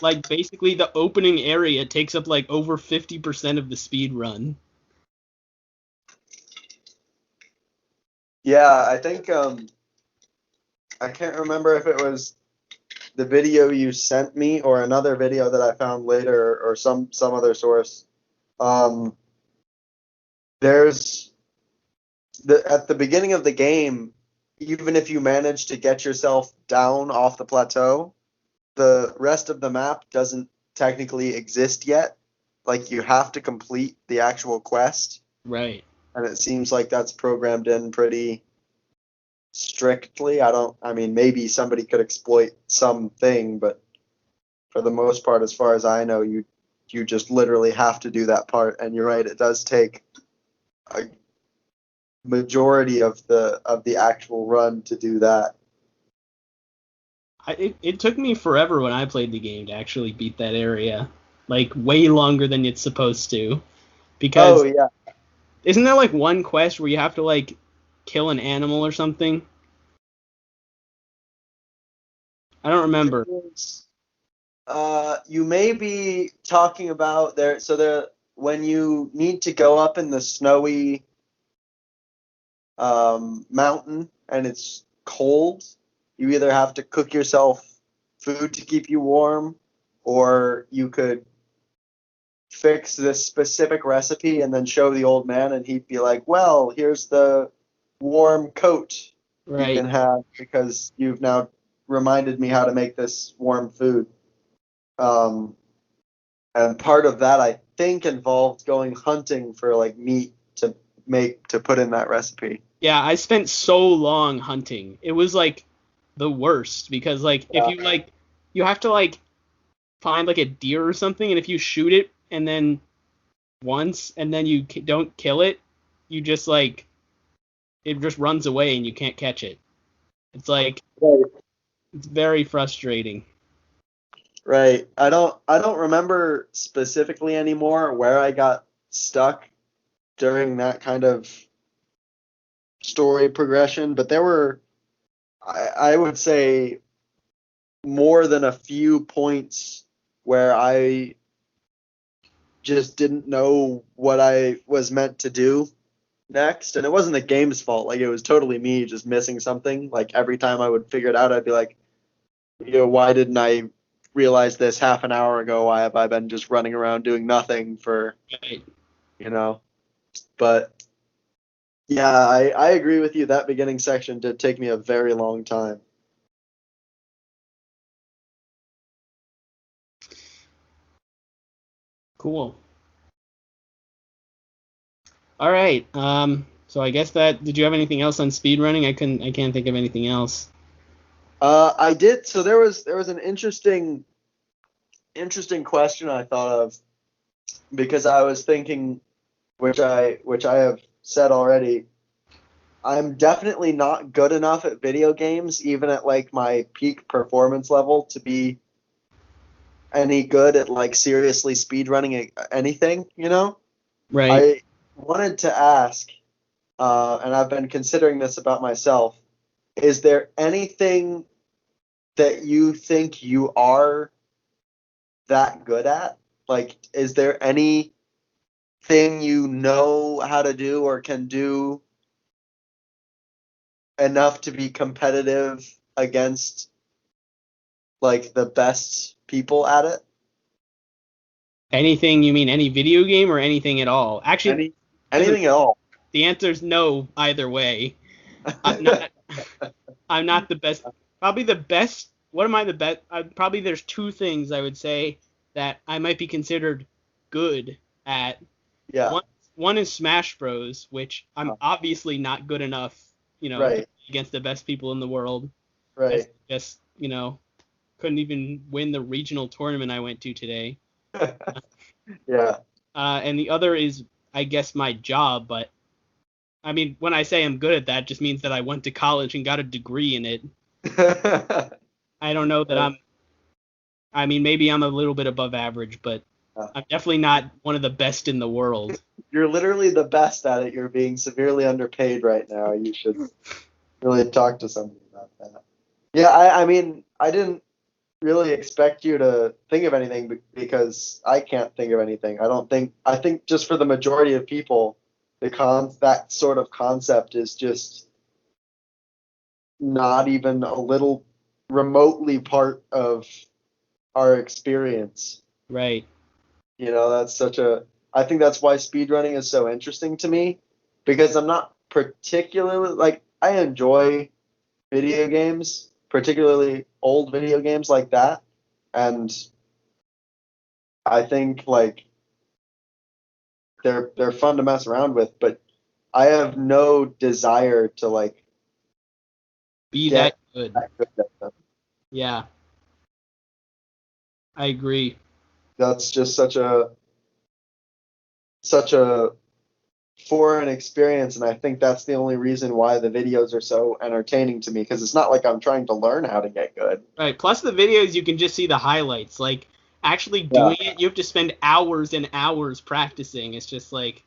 like, basically the opening area takes up like over 50% of the speed run. Yeah, I think I can't remember if it was the video you sent me or another video that I found later or some other source. Um, there's at the beginning of the game, even if you manage to get yourself down off the plateau, the rest of the map doesn't technically exist yet. Like you have to complete the actual quest, Right. and it seems like that's programmed in pretty strictly. I mean, maybe somebody could exploit something, but for the most part, as far as I know, you just literally have to do that part. And you're right, it does take a majority of the actual run to do that. It took me forever when I played the game to actually beat that area. Like, way longer than it's supposed to. Oh Because yeah. isn't there, like, one quest where you have to, like, kill an animal or something? I don't remember. You may be talking about there. So there, when you need to go up in the snowy mountain and it's cold, you either have to cook yourself food to keep you warm, or you could fix this specific recipe and then show the old man, and he'd be like, "Well, here's the warm coat you Right. can have because you've now reminded me how to make this warm food." Um, and part of that, I think, involved going hunting for like meat to put in that recipe. Yeah, I spent so long hunting. It was, like, the worst. Because, like, if Yeah. you, like, you have to, like, find, like, a deer or something, and if you shoot it, and then once, and then you don't kill it, you just, like, it just runs away and you can't catch it. It's like Right. it's very frustrating. Right. I don't remember specifically anymore where I got stuck during that kind of story progression, but there were I would say more than a few points where I just didn't know what I was meant to do next. And it wasn't the game's fault. Like it was totally me just missing something. Like every time I would figure it out, I'd be like, why didn't I realize this half an hour ago? Why have I been just running around doing nothing for, Right. you know? But yeah, I agree with you. That beginning section did take me a very long time. Cool. All right. So I guess that did you have anything else on speedrunning? I can't think of anything else. I did. So there was an interesting question I thought of because I was thinking, which I have said already, I'm definitely not good enough at video games, even at like my peak performance level, to be any good at like seriously speedrunning anything, you know? Right. I wanted to ask, and I've been considering this about myself, is there anything that you think you are that good at? Like, is there anything you know how to do or can do enough to be competitive against like the best people at it? Anything you mean any video game or anything at all? Actually, Any doesn't anything at all? the answer is no either way. I'm not I'm not the best. Probably the best. What am I the best? Probably there's two things I would say that I might be considered good at. Yeah. One one is Smash Bros, which I'm obviously not good enough, Right. against the best people in the world. I Right. just, couldn't even win the regional tournament I went to today. Yeah. And the other is, I guess, my job. But I mean, when I say I'm good at that, just means that I went to college and got a degree in it. I don't know that I'm. I mean, maybe I'm a little bit above average, but I'm definitely not one of the best in the world. You're literally the best at it. You're being severely underpaid right now. You should really talk to somebody about that. Yeah, I mean, I didn't really expect you to think of anything because I can't think of anything. I think just for the majority of people, that sort of concept is just not even a little remotely part of our experience. Right. You know, I think that's why speedrunning is so interesting to me, because I'm not particularly, like, I enjoy video games, particularly old video games like that. And I think, like, they're fun to mess around with, but I have no desire to, like, Be that get good. that good at them. Yeah, I agree. That's just such a foreign experience, and I think that's the only reason why the videos are so entertaining to me, because it's not like I'm trying to learn how to get good. Right. Plus the videos, you can just see the highlights. Like actually Yeah. doing it, you have to spend hours and hours practicing. It's just like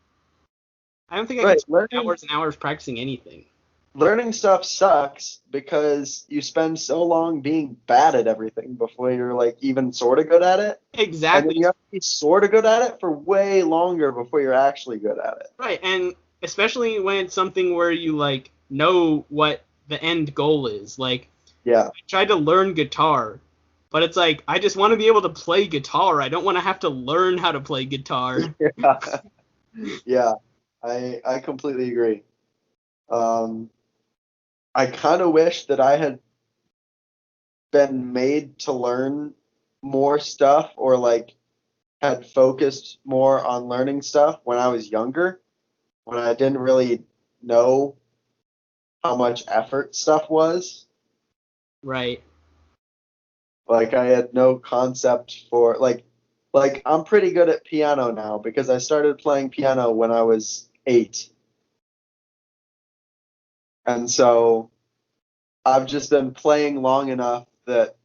I don't think I could Right. spend hours and hours practicing anything. Learning stuff sucks because you spend so long being bad at everything before you're, like, even sort of good at it. And then Exactly. you have to be sort of good at it for way longer before you're actually good at it. Right. And especially when it's something where you like know what the end goal is. Like Yeah. I tried to learn guitar, but it's like I just want to be able to play guitar. I don't want to have to learn how to play guitar. Yeah. Yeah. I completely agree. Um, I kind of wish that I had been made to learn more stuff, or, like, had focused more on learning stuff when I was younger, when I didn't really know how much effort stuff was. Right. Like, I had no concept for, like I'm pretty good at piano now because I started playing piano when I was 8. And so I've just been playing long enough that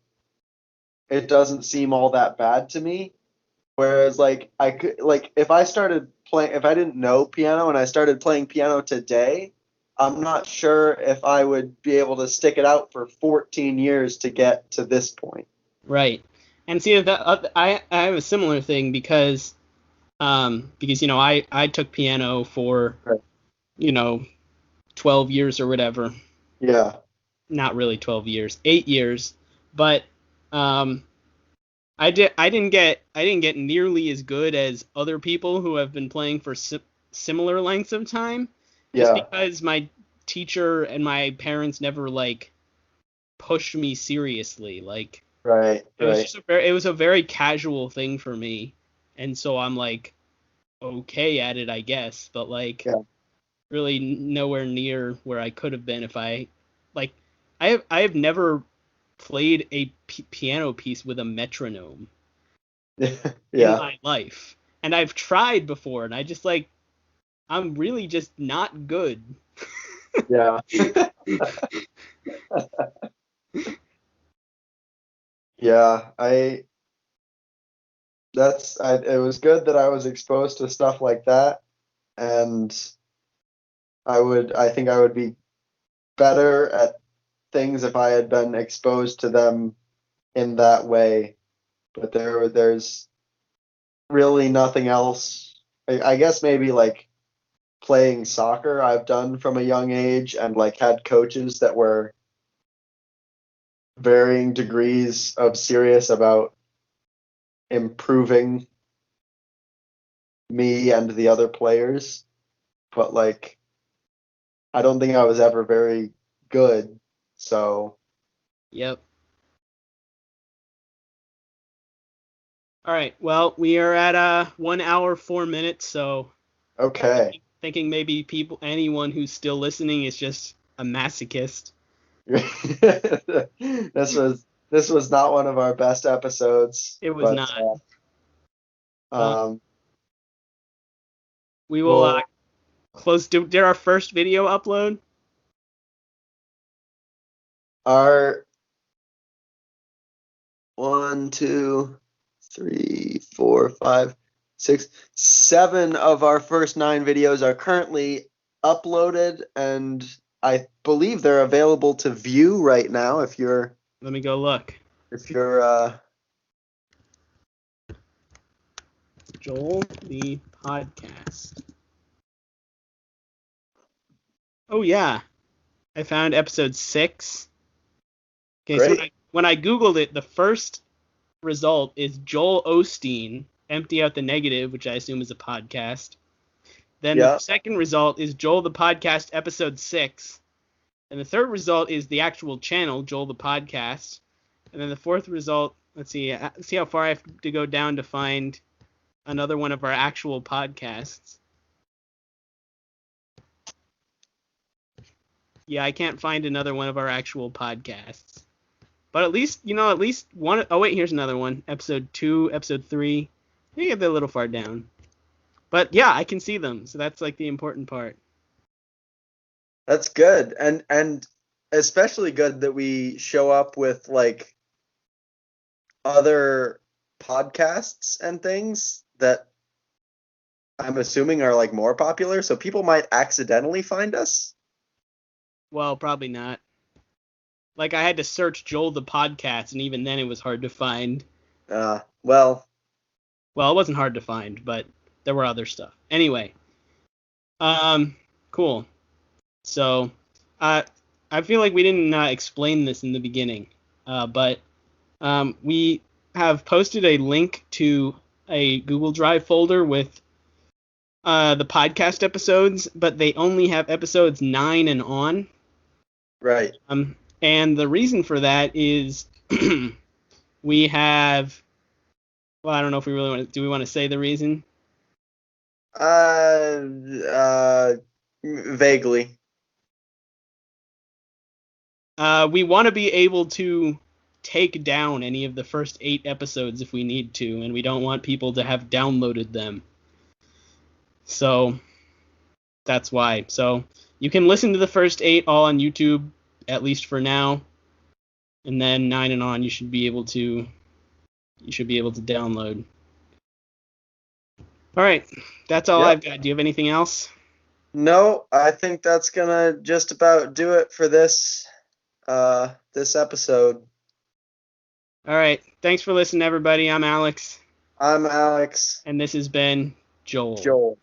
it doesn't seem all that bad to me. Whereas, like, I could, like, if I didn't know piano and I started playing piano today, I'm not sure if I would be able to stick it out for 14 years to get to this point. Right. And see that I have a similar thing because I took piano for Right. 12 years or whatever. Yeah. Not really 12 years, 8 years, but um I didn't get nearly as good as other people who have been playing for similar lengths of time just Yeah. because my teacher and my parents never like pushed me seriously. Like Right. Right. it was a very casual thing for me. And so I'm like okay at it, I guess, but like Yeah. really nowhere near where I could have been if like I have never played a piano piece with a metronome in Yeah. my life. And I've tried before and I just like I'm really just not good. Yeah. Yeah. It was good that I was exposed to stuff like that, and I think I would be better at things if I had been exposed to them in that way. But there's really nothing else. I guess maybe, like, playing soccer I've done from a young age, and, like, had coaches that were varying degrees of serious about improving me and the other players. But, like, I don't think I was ever very good. So, Yep. All right. Well, we are at 1 hour 4 minutes, so okay. thinking maybe anyone who's still listening is just a masochist. This was not one of our best episodes, It was but not. um, We will we'll close. Did our first video upload? our 1, 2, 3, 4, 5, 6, 7 of our first 9 videos are currently uploaded, and I believe they're available to view right now Let me go look. if you're Joel the podcast. Oh yeah. I found episode 6. Okay, Great. so when I Googled it, the first result is Joel Osteen, Empty Out the Negative, which I assume is a podcast. Then Yeah. the second result is Joel the Podcast, episode 6. And the third result is the actual channel, Joel the Podcast. And then the fourth result, let's see how far I have to go down to find another one of our actual podcasts. Yeah, I can't find another one of our actual podcasts. But at least one. Oh, wait, here's another one. Episode 2, episode 3. I think they're a little far down. But yeah, I can see them. So that's like the important part. That's good. And especially good that we show up with like other podcasts and things that I'm assuming are like more popular, so people might accidentally find us. Well, probably not. Like, I had to search Joel the Podcast, and even then it was hard to find. Well, Well, it wasn't hard to find, but there were other stuff. Anyway, cool. So, I feel like we didn't explain this in the beginning, but we have posted a link to a Google Drive folder with the podcast episodes, but they only have episodes 9 and on. right. And the reason for that is we have. Well, I don't know if we really want to. Do we want to say the reason? Vaguely. We want to be able to take down any of the first 8 episodes if we need to, and we don't want people to have downloaded them. So that's why. So you can listen to the first 8 all on YouTube, at least for now, and then 9 and on you should be able to download. All right, that's all Yep. I've got. Do you have anything else? No, I think that's gonna just about do it for this episode. All right, thanks for listening, everybody. I'm Alex. I'm Alex. And this has been Joel. Joel.